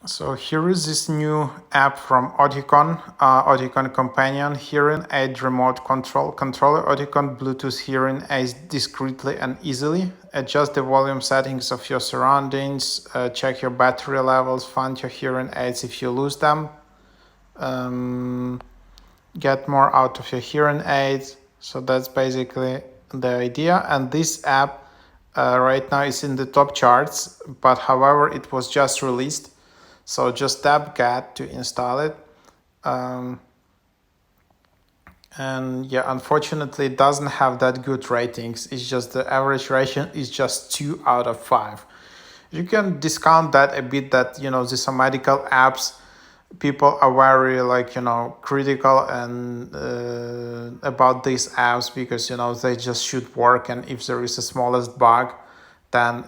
So here is this new app from Oticon, Oticon Companion, hearing aid remote controller. Oticon Bluetooth hearing aids discreetly and easily. Adjust the volume settings of your surroundings, check your battery levels, find your hearing aids if you lose them, get more out of your hearing aids. So that's basically the idea. And this app right now is in the top charts, but however, it was just released. So just tap get to install it. And yeah, unfortunately, it doesn't have that good ratings. It's just the average rating is just 2 out of 5. You can discount that a bit, that, these are medical apps. People are very, critical and about these apps because, they just should work. And if there is the smallest bug, then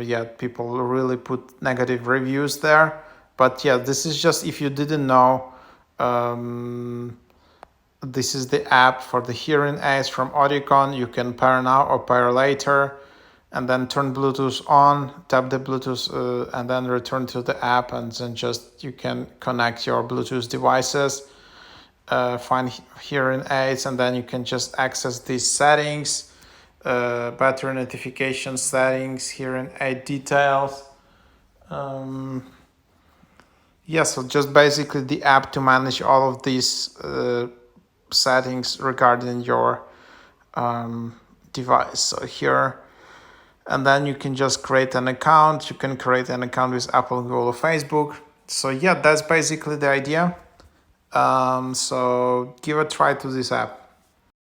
yeah, people really put negative reviews there. But yeah, this is just, if you didn't know, this is the app for the hearing aids from Oticon. You can pair now or pair later, and then turn Bluetooth on, tap the Bluetooth, and then return to the app, and then just you can connect your Bluetooth devices, find hearing aids, and then you can just access these settings, battery notification settings, hearing aid details. Yeah, so just basically the app to manage all of these settings regarding your device. So here, and then you can just create an account. You can create an account with Apple, Google, or Facebook. So yeah, that's basically the idea. So give a try to this app.